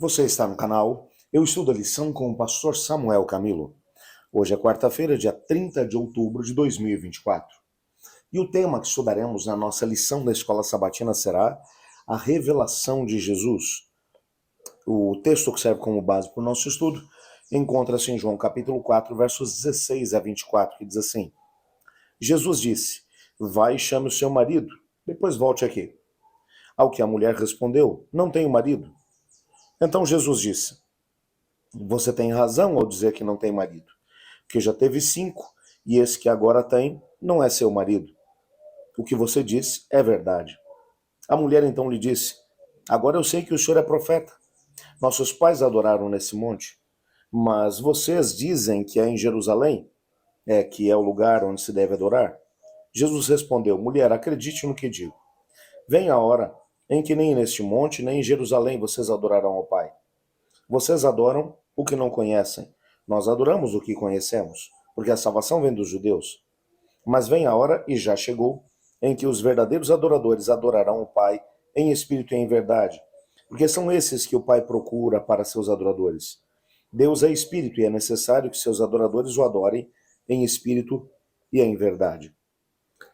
Você está no canal Eu Estudo a Lição com o pastor Samuel Camilo. Hoje é quarta-feira, dia 30 de outubro de 2024. E o tema que estudaremos na nossa lição da Escola Sabatina será a revelação de Jesus. O texto que serve como base para o nosso estudo encontra-se em João capítulo 4, versos 16 a 24, que diz assim: Jesus disse: vai e chame o seu marido, depois volte aqui. Ao que a mulher respondeu: não tenho marido. Então Jesus disse: você tem razão ao dizer que não tem marido, porque já teve 5, e esse que agora tem não é seu marido. O que você disse é verdade. A mulher então lhe disse: agora eu sei que o senhor é profeta. Nossos pais adoraram nesse monte, mas vocês dizem que é em Jerusalém, que é o lugar onde se deve adorar. Jesus respondeu: mulher, acredite no que digo. Vem a hora em que nem neste monte, nem em Jerusalém vocês adorarão ao Pai. Vocês adoram o que não conhecem. Nós adoramos o que conhecemos, porque a salvação vem dos judeus. Mas vem a hora, e já chegou, em que os verdadeiros adoradores adorarão o Pai em espírito e em verdade, porque são esses que o Pai procura para seus adoradores. Deus é espírito e é necessário que seus adoradores o adorem em espírito e em verdade.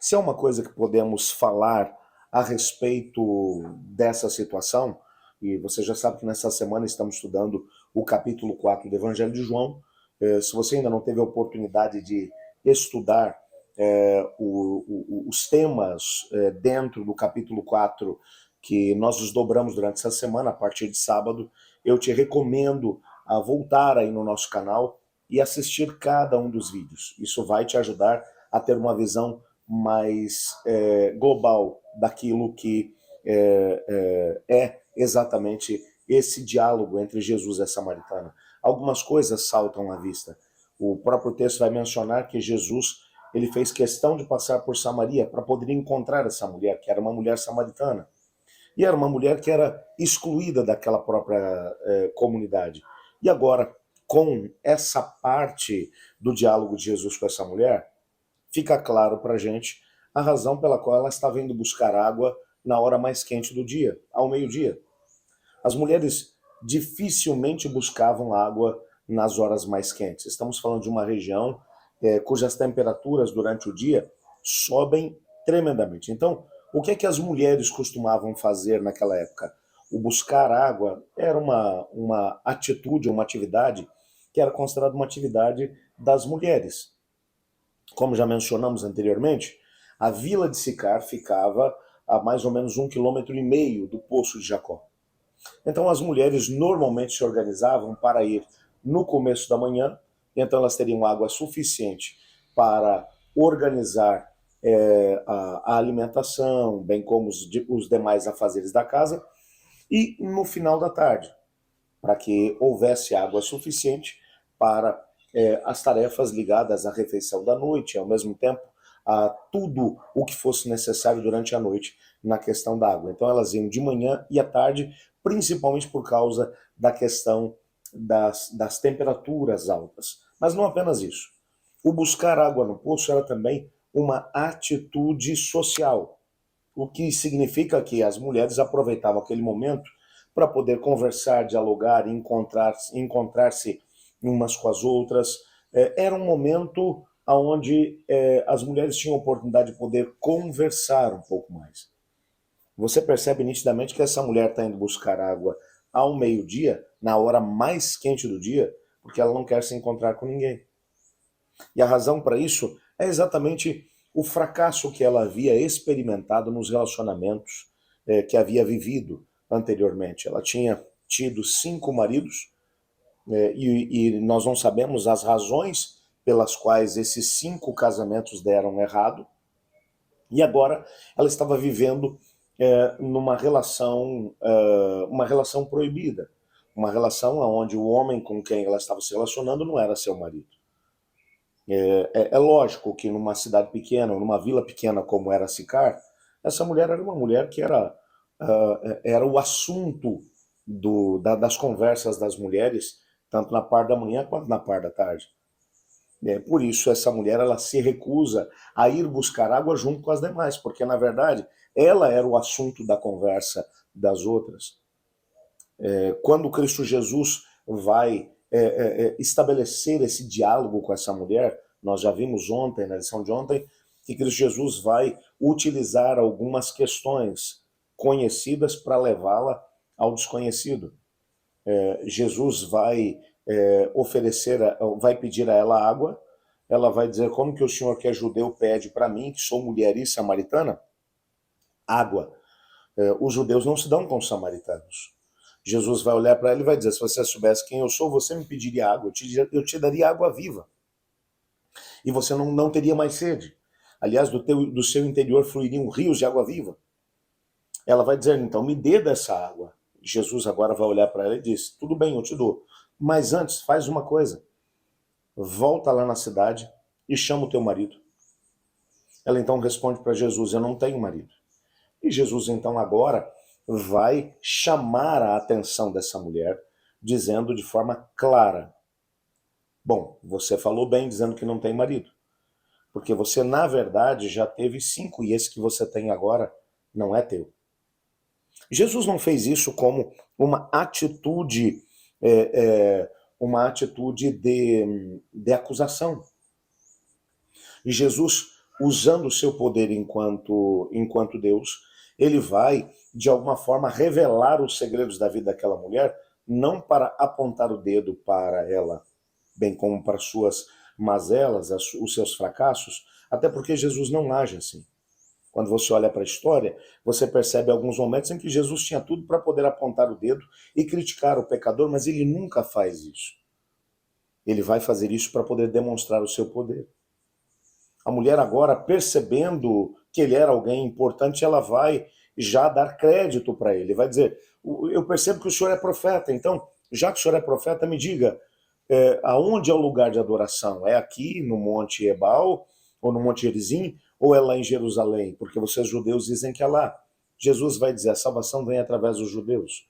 Se é uma coisa que podemos falar a respeito dessa situação, e você já sabe que nessa semana estamos estudando o capítulo 4 do Evangelho de João. Se você ainda não teve a oportunidade de estudar os temas dentro do capítulo 4 que nós desdobramos durante essa semana, a partir de sábado, eu te recomendo a voltar aí no nosso canal e assistir cada um dos vídeos. Isso vai te ajudar a ter uma visão mais global daquilo que é exatamente esse diálogo entre Jesus e a samaritana. Algumas coisas saltam à vista. O próprio texto vai mencionar que Jesus ele fez questão de passar por Samaria para poder encontrar essa mulher, que era uma mulher samaritana. E era uma mulher que era excluída daquela própria comunidade. E agora, com essa parte do diálogo de Jesus com essa mulher, fica claro para a gente a razão pela qual ela estava indo buscar água na hora mais quente do dia, ao meio-dia. As mulheres dificilmente buscavam água nas horas mais quentes. Estamos falando de uma região cujas temperaturas durante o dia sobem tremendamente. Então, o que é que as mulheres costumavam fazer naquela época? O buscar água era uma atitude, uma atividade que era considerada uma atividade das mulheres. Como já mencionamos anteriormente, a vila de Sicar ficava a mais ou menos 1,5 km do poço de Jacó. Então as mulheres normalmente se organizavam para ir no começo da manhã, então elas teriam água suficiente para organizar a alimentação, bem como os demais afazeres da casa, e no final da tarde, para que houvesse água suficiente para as tarefas ligadas à refeição da noite, ao mesmo tempo a tudo o que fosse necessário durante a noite na questão da água. Então elas iam de manhã e à tarde, principalmente por causa da questão das temperaturas altas. Mas não apenas isso. O buscar água no poço era também uma atitude social, o que significa que as mulheres aproveitavam aquele momento para poder conversar, dialogar, encontrar-se umas com as outras. Era um momento onde as mulheres tinham a oportunidade de poder conversar um pouco mais. Você percebe nitidamente que essa mulher está indo buscar água ao meio-dia, na hora mais quente do dia, porque ela não quer se encontrar com ninguém. E a razão para isso é exatamente o fracasso que ela havia experimentado nos relacionamentos que havia vivido anteriormente. Ela tinha tido 5 maridos e nós não sabemos as razões pelas quais esses 5 casamentos deram errado. E agora ela estava vivendo numa uma relação proibida, uma relação onde o homem com quem ela estava se relacionando não era seu marido. É lógico que numa cidade pequena, numa vila pequena como era Sicar, essa mulher era uma mulher que era o assunto das conversas das mulheres, tanto na parte da manhã quanto na parte da tarde. Por isso essa mulher ela se recusa a ir buscar água junto com as demais, porque na verdade ela era o assunto da conversa das outras. Quando Cristo Jesus vai estabelecer esse diálogo com essa mulher, nós já vimos ontem, na lição de ontem, que Cristo Jesus vai utilizar algumas questões conhecidas para levá-la ao desconhecido. Jesus vai oferecer, vai pedir a ela água, ela vai dizer, como que o senhor que é judeu pede para mim, que sou mulher e samaritana, água. Os judeus não se dão com os samaritanos. Jesus vai olhar para ela e vai dizer, se você soubesse quem eu sou, você me pediria água, eu te daria água viva. E você não teria mais sede. Aliás, do seu interior fluiriam rios de água viva. Ela vai dizer, então, me dê dessa água. Jesus agora vai olhar para ela e diz, tudo bem, eu te dou. Mas antes, faz uma coisa. Volta lá na cidade e chama o teu marido. Ela então responde para Jesus, eu não tenho marido. E Jesus então agora vai chamar a atenção dessa mulher, dizendo de forma clara, bom, você falou bem dizendo que não tem marido, porque você na verdade já teve 5 e esse que você tem agora não é teu. Jesus não fez isso como uma atitude de acusação. E Jesus, usando o seu poder enquanto Deus, ele vai, de alguma forma, revelar os segredos da vida daquela mulher, não para apontar o dedo para ela, bem como para suas mazelas, os seus fracassos, até porque Jesus não age assim. Quando você olha para a história, você percebe alguns momentos em que Jesus tinha tudo para poder apontar o dedo e criticar o pecador, mas ele nunca faz isso. Ele vai fazer isso para poder demonstrar o seu poder. A mulher agora, percebendo que ele era alguém importante, ela vai já dar crédito para ele. Vai dizer, eu percebo que o senhor é profeta, então, já que o senhor é profeta, me diga, aonde é o lugar de adoração? É aqui no Monte Ebal, ou no Monte Gerizim, ou é lá em Jerusalém? Porque vocês judeus dizem que é lá. Jesus vai dizer, a salvação vem através dos judeus.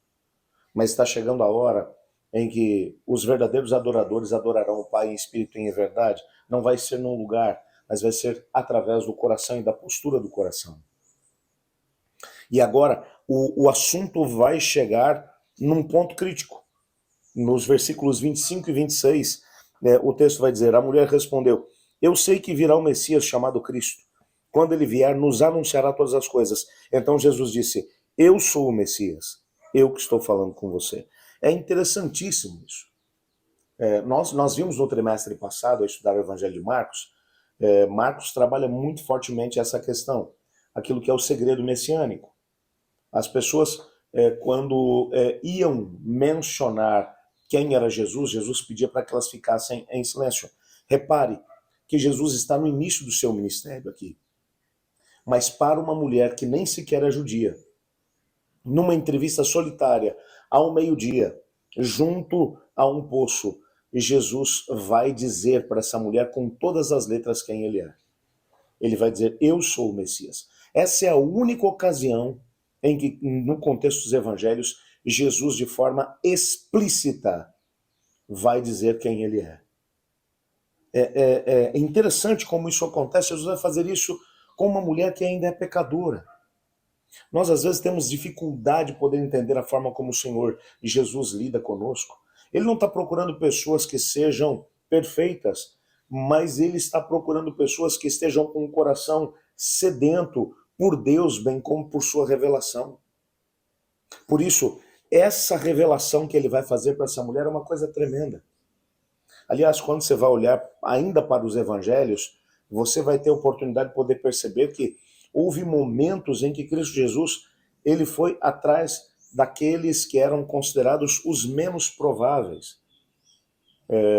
Mas está chegando a hora em que os verdadeiros adoradores adorarão o Pai em espírito e em verdade. Não vai ser num lugar, mas vai ser através do coração e da postura do coração. E agora, o assunto vai chegar num ponto crítico. Nos versículos 25 e 26, o texto vai dizer, a mulher respondeu, eu sei que virá o Messias chamado Cristo. Quando ele vier, nos anunciará todas as coisas. Então Jesus disse, eu sou o Messias, eu que estou falando com você. É interessantíssimo isso. Nós vimos no trimestre passado, a estudar o Evangelho de Marcos, Marcos trabalha muito fortemente essa questão, aquilo que é o segredo messiânico. As pessoas, quando iam mencionar quem era Jesus, Jesus pedia para que elas ficassem em silêncio. Repare que Jesus está no início do seu ministério aqui. Mas para uma mulher que nem sequer é judia, numa entrevista solitária, ao meio-dia, junto a um poço, Jesus vai dizer para essa mulher com todas as letras quem ele é. Ele vai dizer, eu sou o Messias. Essa é a única ocasião em que, no contexto dos evangelhos, Jesus, de forma explícita, vai dizer quem ele é. É interessante como isso acontece. Jesus vai fazer isso com uma mulher que ainda é pecadora. Nós, às vezes, temos dificuldade de poder entender a forma como o Senhor Jesus lida conosco. Ele não está procurando pessoas que sejam perfeitas, mas ele está procurando pessoas que estejam com o coração sedento por Deus, bem como por sua revelação. Por isso, essa revelação que ele vai fazer para essa mulher é uma coisa tremenda. Aliás, quando você vai olhar ainda para os evangelhos, você vai ter a oportunidade de poder perceber que houve momentos em que Cristo Jesus ele foi atrás daqueles que eram considerados os menos prováveis.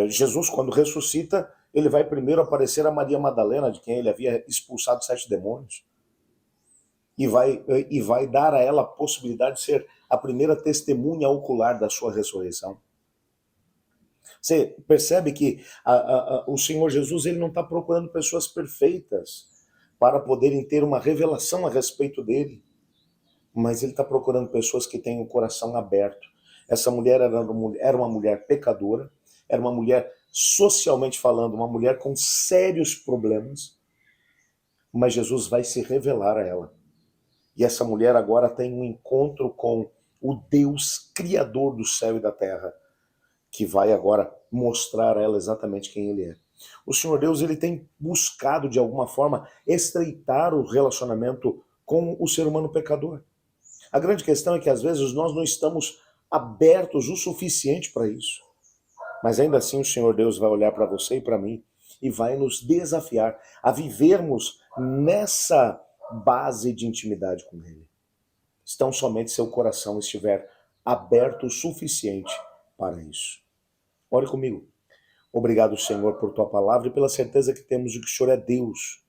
Jesus, quando ressuscita, ele vai primeiro aparecer a Maria Madalena, de quem ele havia expulsado 7 demônios. E vai dar a ela a possibilidade de ser a primeira testemunha ocular da sua ressurreição. Você percebe que o Senhor Jesus ele não está procurando pessoas perfeitas para poderem ter uma revelação a respeito dele, mas ele está procurando pessoas que têm o coração aberto. Essa mulher era uma mulher pecadora, era uma mulher, socialmente falando, uma mulher com sérios problemas, mas Jesus vai se revelar a ela. E essa mulher agora tem um encontro com o Deus criador do céu e da terra, que vai agora mostrar a ela exatamente quem ele é. O Senhor Deus, ele tem buscado de alguma forma estreitar o relacionamento com o ser humano pecador. A grande questão é que às vezes nós não estamos abertos o suficiente para isso. Mas ainda assim o Senhor Deus vai olhar para você e para mim e vai nos desafiar a vivermos nessa base de intimidade com Ele. Então somente seu coração estiver aberto o suficiente para isso. Ore comigo. Obrigado, Senhor, por tua palavra e pela certeza que temos de que o Senhor é Deus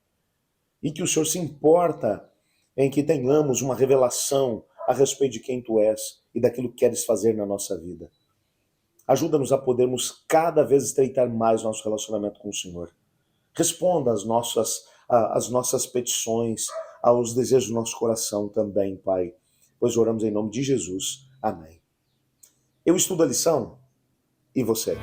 e que o Senhor se importa em que tenhamos uma revelação a respeito de quem tu és e daquilo que queres fazer na nossa vida. Ajuda-nos a podermos cada vez estreitar mais nosso relacionamento com o Senhor. Responda às nossas petições, aos desejos do nosso coração também, Pai, pois oramos em nome de Jesus. Amém. Eu estudo a lição e você?